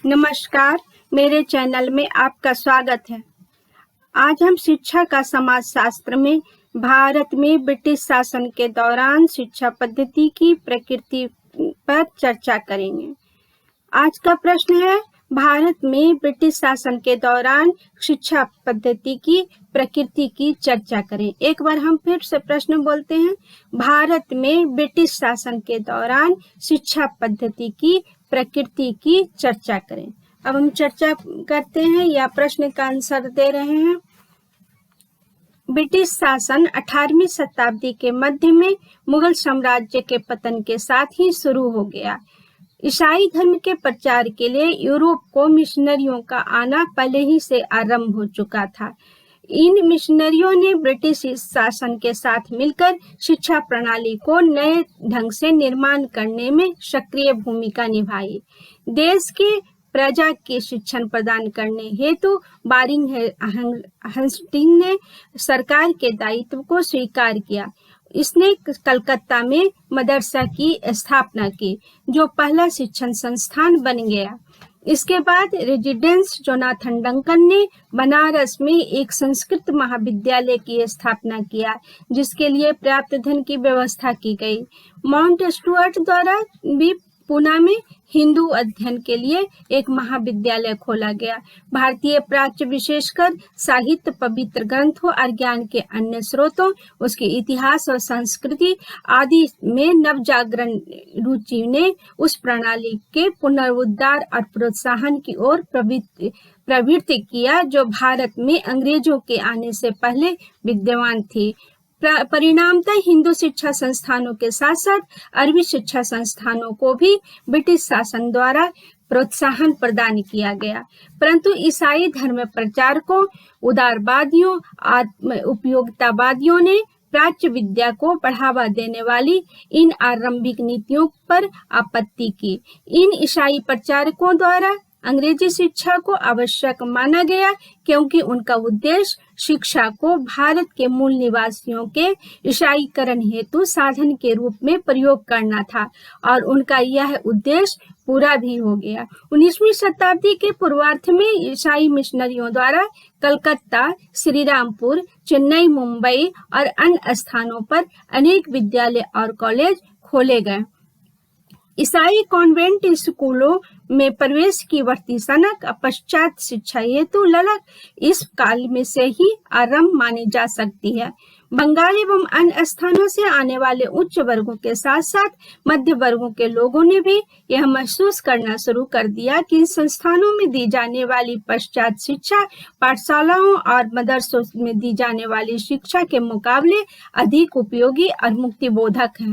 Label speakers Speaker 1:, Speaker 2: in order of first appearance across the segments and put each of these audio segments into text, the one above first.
Speaker 1: नमस्कार, मेरे चैनल में आपका स्वागत है। आज हम शिक्षा का समाजशास्त्र में भारत में ब्रिटिश शासन के दौरान शिक्षा पद्धति की प्रकृति पर चर्चा करेंगे। आज का प्रश्न है, भारत में ब्रिटिश शासन के दौरान शिक्षा पद्धति की प्रकृति की चर्चा करें। एक बार हम फिर से प्रश्न बोलते हैं, भारत में ब्रिटिश शासन के दौरान शिक्षा पद्धति की प्रकृति की चर्चा करें। अब हम चर्चा करते हैं या प्रश्न का आंसर दे रहे हैं। ब्रिटिश शासन 18वीं शताब्दी के मध्य में मुगल साम्राज्य के पतन के साथ ही शुरू हो गया। ईसाई धर्म के प्रचार के लिए यूरोप को मिशनरियों का आना पहले ही से आरंभ हो चुका था। इन मिशनरियों ने ब्रिटिश शासन के साथ मिलकर शिक्षा प्रणाली को नए ढंग से निर्माण करने में सक्रिय भूमिका निभाई। देश के प्रजा के शिक्षण प्रदान करने हेतु बारिंग हेस्टिंग ने सरकार के दायित्व को स्वीकार किया। इसने कलकत्ता में मदरसा की स्थापना की, जो पहला शिक्षण संस्थान बन गया। इसके बाद रेजिडेंस जोनाथन डंकन ने बनारस में एक संस्कृत महाविद्यालय की स्थापना किया, जिसके लिए पर्याप्त धन की व्यवस्था की गई। माउंट स्टुअर्ट द्वारा भी पुणे में हिंदू अध्ययन के लिए एक महाविद्यालय खोला गया। भारतीय प्राच्य, विशेषकर साहित्य, पवित्र ग्रंथों और ज्ञान के अन्य स्रोतों, उसके इतिहास और संस्कृति आदि में नवजागरण रुचि ने उस प्रणाली के पुनरुद्धार और प्रोत्साहन की ओर प्रवृत्ति किया, जो भारत में अंग्रेजों के आने से पहले विद्यमान थी। परिणामतः हिंदू शिक्षा संस्थानों के साथ साथ अरबी शिक्षा संस्थानों को भी ब्रिटिश शासन द्वारा प्रोत्साहन प्रदान किया गया। परंतु ईसाई धर्म प्रचारकों, उदारवादियों और उपयोगितावादियों ने प्राच्य विद्या को बढ़ावा देने वाली इन आरंभिक नीतियों पर आपत्ति की। इन ईसाई प्रचारकों द्वारा अंग्रेजी शिक्षा को आवश्यक माना गया, क्योंकि उनका उद्देश्य शिक्षा को भारत के मूल निवासियों के ईसाईकरण हेतु साधन के रूप में प्रयोग करना था, और उनका यह उद्देश्य पूरा भी हो गया। 19वीं शताब्दी के पूर्वार्ध में ईसाई मिशनरियों द्वारा कलकत्ता, श्रीरामपुर, चेन्नई, मुंबई और अन्य स्थानों पर अनेक विद्यालय और कॉलेज खोले गए। ईसाई कॉन्वेंट स्कूलों में प्रवेश की बढ़ती सनक पश्चात शिक्षा हेतु ललक इस काल में से ही आरंभ मानी जा सकती है। बंगाल एवं अन्य स्थानों से आने वाले उच्च वर्गों के साथ साथ मध्य वर्गों के लोगों ने भी यह महसूस करना शुरू कर दिया कि संस्थानों में दी जाने वाली पश्चात शिक्षा पाठशालाओं और मदरसों में दी जाने वाली शिक्षा के मुकाबले अधिक उपयोगी और मुक्तिबोधक है।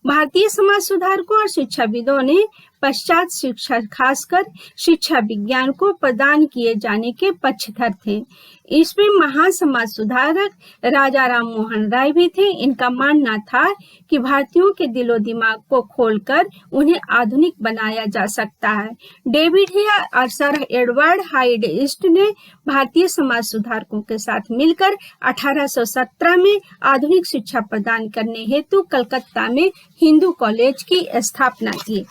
Speaker 1: भारतीय समाज सुधारकों और शिक्षाविदों ने पश्चात शिक्षा, खासकर शिक्षा विज्ञान को प्रदान किए जाने के पक्षधर थे। इसमें महान समाज सुधारक राजा राम मोहन राय भी थे। इनका मानना था कि भारतीयों के दिलो दिमाग को खोलकर उन्हें आधुनिक बनाया जा सकता है। डेविड हिया और सर एडवर्ड हाइड ईस्ट ने भारतीय समाज सुधारकों के साथ मिलकर 1817 में आधुनिक शिक्षा प्रदान करने हेतु कलकत्ता में हिंदू कॉलेज की स्थापना की।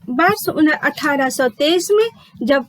Speaker 1: वर्ष 1823 में जब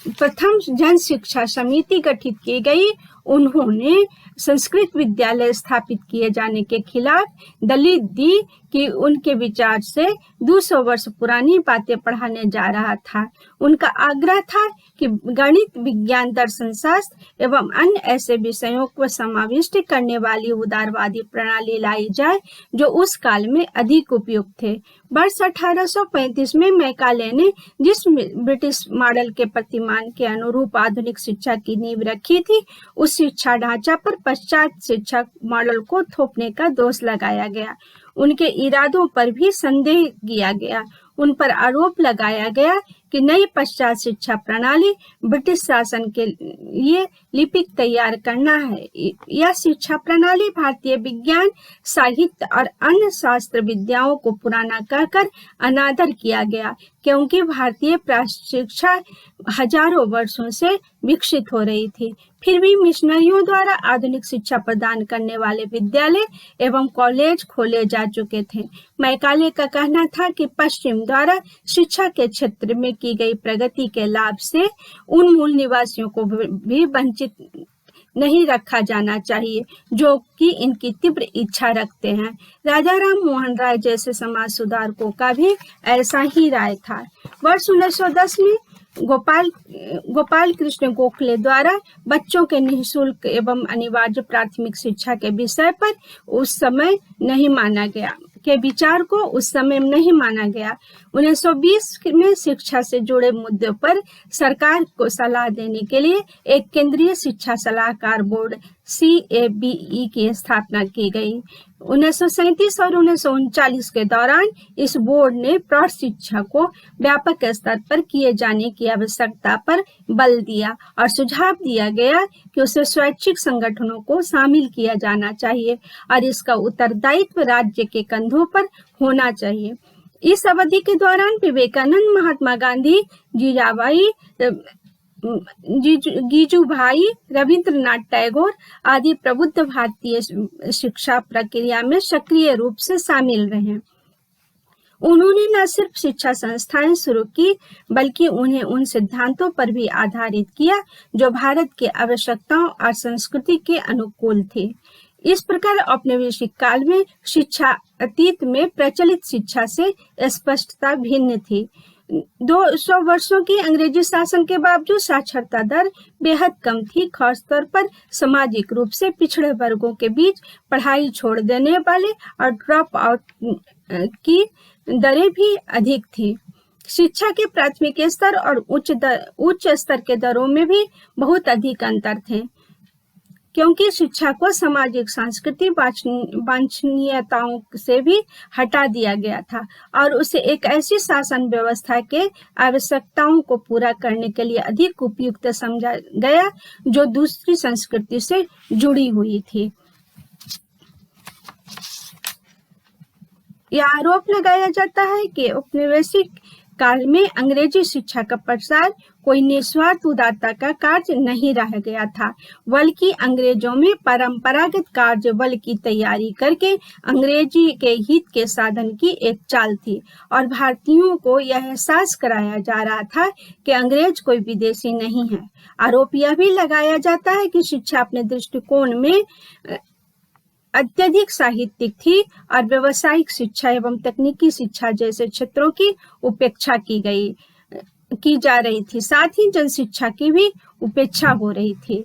Speaker 1: प्रथम जन शिक्षा समिति गठित की गई, उन्होंने संस्कृत विद्यालय स्थापित किए जाने के खिलाफ दलील दी कि उनके विचार से 200 वर्ष पुरानी बातें पढ़ाने जा रहा था। उनका आग्रह था कि गणित, विज्ञान, दर्शन शास्त्र एवं अन्य ऐसे विषयों को समाविष्ट करने वाली उदारवादी प्रणाली लाई जाए, जो उस काल में अधिक उपयुक्त थे। वर्ष 1835 में मैकाले ने जिस ब्रिटिश मॉडल के प्रतिमान के अनुरूप आधुनिक शिक्षा की नींव रखी थी, उस शिक्षा ढांचा पर पश्चात शिक्षा मॉडल को थोपने का दोष लगाया गया। उनके इरादों पर भी संदेह किया गया। उन पर आरोप लगाया गया कि नई पश्चात शिक्षा प्रणाली ब्रिटिश शासन के लिए लिपिक तैयार करना है। यह शिक्षा प्रणाली भारतीय विज्ञान, साहित्य और अन्य शास्त्र विद्याओं को पुराना कहकर अनादर किया गया, क्योंकि भारतीय शिक्षा हजारों वर्षों से विकसित हो रही थी। फिर भी मिशनरियों द्वारा आधुनिक शिक्षा प्रदान करने वाले विद्यालय एवं कॉलेज खोले जा चुके थे। मैकाले का कहना था कि पश्चिम द्वारा शिक्षा के क्षेत्र में की गई प्रगति के लाभ से उन मूल निवासियों को भी वंचित नहीं रखा जाना चाहिए जो कि इनकी तीव्र इच्छा रखते हैं। राजा राम मोहन राय जैसे समाज सुधारकों का भी ऐसा ही राय था। वर्ष 1910 में गोपाल कृष्ण गोखले द्वारा बच्चों के निःशुल्क एवं अनिवार्य प्राथमिक शिक्षा के विषय पर उस समय नहीं माना गया के विचार को उस समय नहीं माना गया। 1920 में शिक्षा से जुड़े मुद्दों पर सरकार को सलाह देने के लिए एक केंद्रीय शिक्षा सलाहकार बोर्ड CABE की स्थापना की गई। 1937 और 1939 के दौरान इस बोर्ड ने प्रौढ़ शिक्षा को व्यापक स्तर पर किए जाने की आवश्यकता पर बल दिया और सुझाव दिया गया कि उसे स्वैच्छिक संगठनों को शामिल किया जाना चाहिए और इसका उत्तरदायित्व राज्य के कंधों पर होना चाहिए। इस अवधि के दौरान विवेकानंद, महात्मा गांधी, जीजूभाई, रविंद्रनाथ टैगोर आदि प्रबुद्ध भारतीय शिक्षा प्रक्रिया में सक्रिय रूप से शामिल रहे। उन्होंने न सिर्फ शिक्षा संस्थाएं शुरू की बल्कि उन्हें उन सिद्धांतों पर भी आधारित किया जो भारत की आवश्यकताओं और संस्कृति के अनुकूल थे। इस प्रकार औपनिवेशिक काल में शिक्षा अतीत में प्रचलित शिक्षा से स्पष्टता भिन्न थी। 200 वर्षों की अंग्रेजी शासन के बावजूद साक्षरता दर बेहद कम थी। खासतौर पर सामाजिक रूप से पिछड़े वर्गों के बीच पढ़ाई छोड़ देने वाले और ड्रॉप आउट की दरें भी अधिक थी। शिक्षा के प्राथमिक स्तर और उच्च स्तर के दरों में भी बहुत अधिक अंतर थे, क्योंकि शिक्षा को सामाजिक सांस्कृतिक वांछनीयताओं से भी हटा दिया गया था और उसे एक ऐसी शासन व्यवस्था के आवश्यकताओं को पूरा करने के लिए अधिक उपयुक्त समझा गया जो दूसरी संस्कृति से जुड़ी हुई थी। यह आरोप लगाया जाता है कि औपनिवेशिक काल में अंग्रेजी शिक्षा का प्रसार कोई निस्वार्थ उदारता का कार्य नहीं रह गया था, बल्कि अंग्रेजों में परंपरागत कार्य बल की तैयारी करके अंग्रेजी के हित के साधन की एक चाल थी और भारतीयों को यह एहसास कराया जा रहा था कि अंग्रेज कोई विदेशी नहीं है। आरोप यह भी लगाया जाता है कि शिक्षा अपने दृष्टिकोण में अत्यधिक साहित्यिक थी और व्यावसायिक शिक्षा एवं तकनीकी शिक्षा जैसे क्षेत्रों की उपेक्षा की जा रही थी। साथ ही जन शिक्षा की भी उपेक्षा हो रही थी।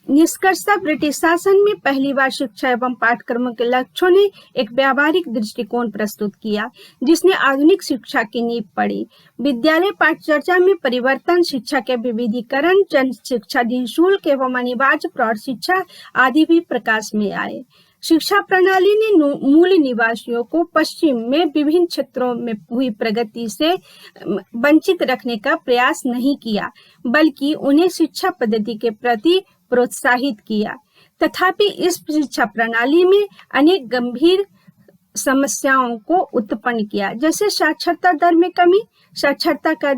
Speaker 1: निष्कर्षतः ब्रिटिश शासन में पहली बार शिक्षा एवं पाठ्यक्रमों के लक्ष्यों ने एक व्यावहारिक दृष्टिकोण प्रस्तुत किया जिसने आधुनिक शिक्षा की नींव पड़ी। विद्यालय पाठचर्चा में परिवर्तन, शिक्षा के विविधीकरण, जन शिक्षा, निःशुल्क एवं अनिवार्य प्रौढ़ शिक्षा आदि भी प्रकाश में आए। शिक्षा प्रणाली ने मूल निवासियों को पश्चिम में विभिन्न क्षेत्रों में हुई प्रगति से वंचित रखने का प्रयास नहीं किया, बल्कि उन्हें शिक्षा पद्धति के प्रति प्रोत्साहित किया। तथापि इस शिक्षा प्रणाली में अनेक गंभीर समस्याओं को उत्पन्न किया, जैसे साक्षरता दर में कमी, साक्षरता का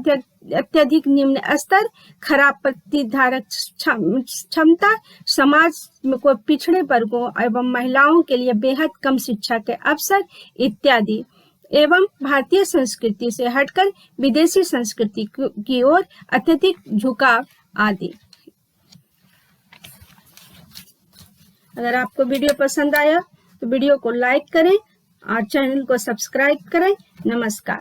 Speaker 1: अत्यधिक निम्न स्तर, खराब प्रतिधारक क्षमता, समाज को पिछड़े वर्गों एवं महिलाओं के लिए बेहद कम शिक्षा के अवसर इत्यादि, एवं भारतीय संस्कृति से हटकर विदेशी संस्कृति की ओर अत्यधिक झुकाव आदि। अगर आपको वीडियो पसंद आया तो वीडियो को लाइक करें और चैनल को सब्सक्राइब करें। नमस्कार।